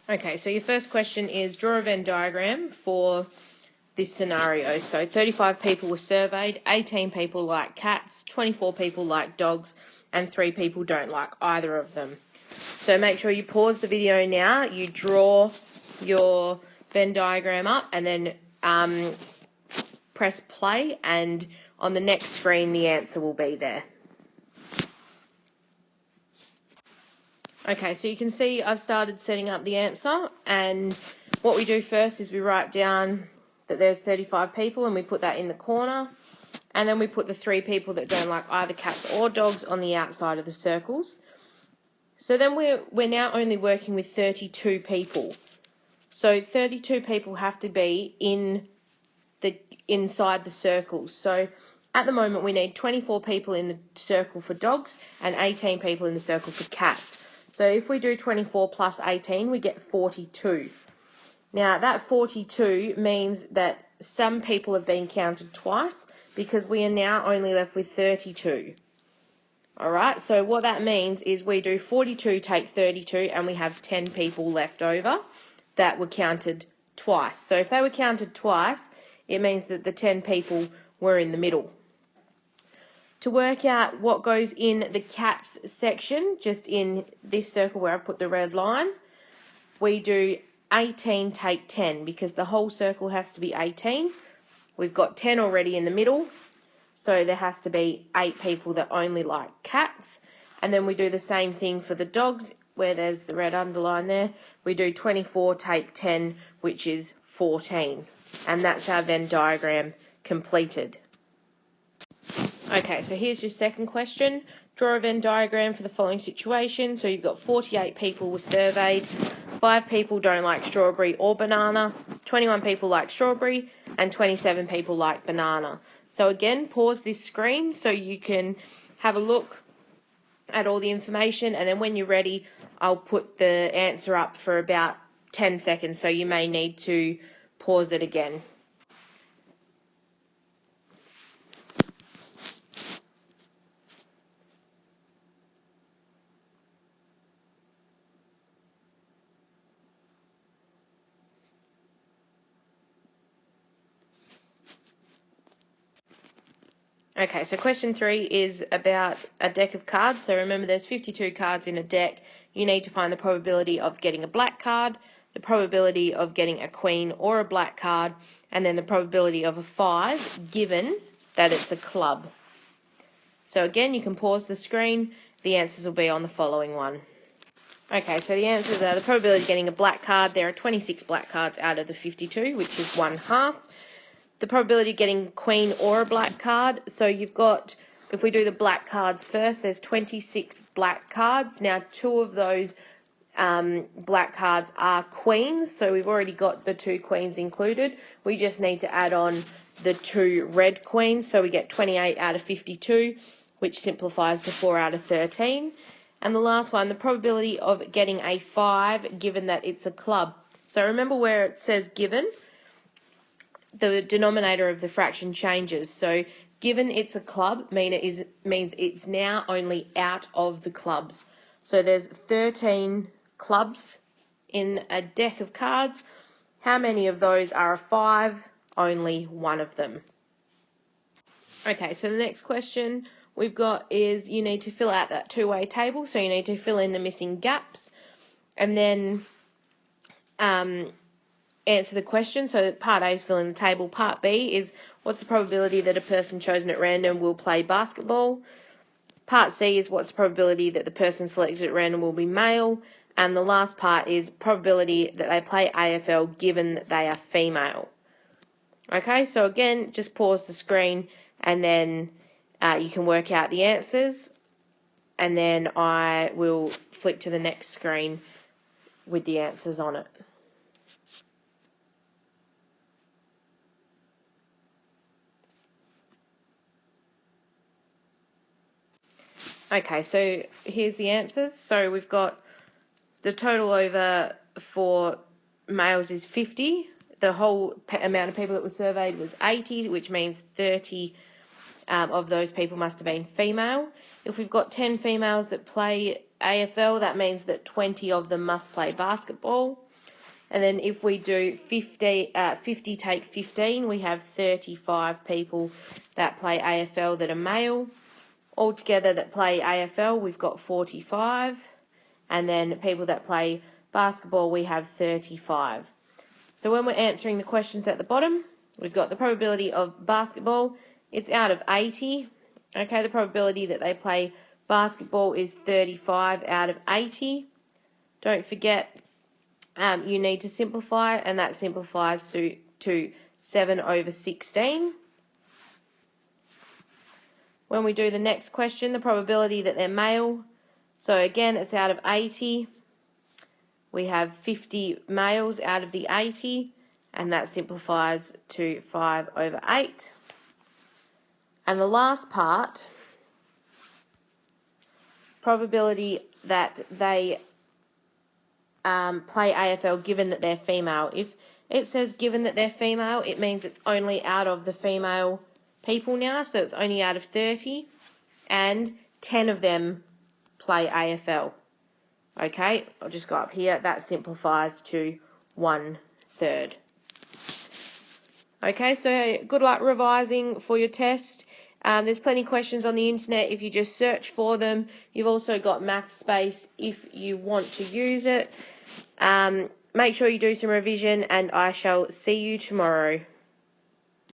Okay, so your first question is draw a Venn diagram for this scenario. So 35 people were surveyed, 18 people like cats, 24 people like dogs, and 3 people don't like either of them. So make sure you pause the video now, you draw your Venn diagram up, and then press play, and on the next screen the answer will be there. Okay, so you can see I've started setting up the answer, and what we do first is we write down that there's 35 people and we put that in the corner, and then we put the 3 people that don't like either cats or dogs on the outside of the circles. So then we're now only working with 32 people. So 32 people have to be inside the circles. So at the moment we need 24 people in the circle for dogs and 18 people in the circle for cats. So if we do 24 plus 18, we get 42. Now that 42 means that some people have been counted twice, because we are now only left with 32. Alright, so what that means is we do 42 take 32 and we have 10 people left over that were counted twice. So if they were counted twice, it means that the 10 people were in the middle. To work out what goes in the cats section, just in this circle where I've put the red line, we do 18 take 10, because the whole circle has to be 18. We've got 10 already in the middle, so there has to be 8 people that only like cats. And then we do the same thing for the dogs, where there's the red underline there. We do 24 take 10, which is 14. And that's our Venn diagram completed. Okay, so here's your second question. Draw a Venn diagram for the following situation. So you've got 48 people were surveyed, 5 people don't like strawberry or banana, 21 people like strawberry, and 27 people like banana. So again, pause this screen so you can have a look at all the information, and then when you're ready, I'll put the answer up for about 10 seconds, so you may need to pause it again. Okay, so question 3 is about a deck of cards. So remember, there's 52 cards in a deck. You need to find the probability of getting a black card, the probability of getting a queen or a black card, and then the probability of a 5 given that it's a club. So again, you can pause the screen. The answers will be on the following one. Okay, so the answers are the probability of getting a black card. There are 26 black cards out of the 52, which is 1/2. The probability of getting queen or a black card. So you've got, if we do the black cards first, there's 26 black cards. Now 2 of those black cards are queens, so we've already got the 2 queens included. We just need to add on the 2 red queens, so we get 28 out of 52, which simplifies to 4 out of 13. And the last one, the probability of getting a 5 given that it's a club. So remember where it says given, the denominator of the fraction changes. So given it's a club means it's now only out of the clubs. So there's 13 clubs in a deck of cards. How many of those are a 5? Only 1 of them. Okay, so the next question we've got is you need to fill out that two-way table. So you need to fill in the missing gaps and then answer the question. So part A is fill in the table. Part B is what's the probability that a person chosen at random will play basketball. Part C is what's the probability that the person selected at random will be male. And the last part is probability that they play AFL given that they are female. Okay, so again, just pause the screen and then you can work out the answers. And then I will flick to the next screen with the answers on it. Okay, so here's the answers. So we've got the total over for males is 50. The whole amount of people that were surveyed was 80, which means 30 of those people must have been female. If we've got 10 females that play AFL, that means that 20 of them must play basketball. And then if we do 50 take 15, we have 35 people that play AFL that are male. Altogether that play AFL, we've got 45. And then people that play basketball, we have 35. So when we're answering the questions at the bottom, we've got the probability of basketball, it's out of 80. Okay, the probability that they play basketball is 35 out of 80. Don't forget, you need to simplify, and that simplifies to 7 over 16. When we do the next question, the probability that they're male, so again, it's out of 80. We have 50 males out of the 80, and that simplifies to 5 over 8. And the last part, probability that they play AFL given that they're female. If it says given that they're female, it means it's only out of the female people now, so it's only out of 30, and 10 of them play AFL. Okay, I'll just go up here. That simplifies to 1/3. Okay, so good luck revising for your test. There's plenty of questions on the internet if you just search for them. You've also got Math Space if you want to use it. Make sure you do some revision, and I shall see you tomorrow.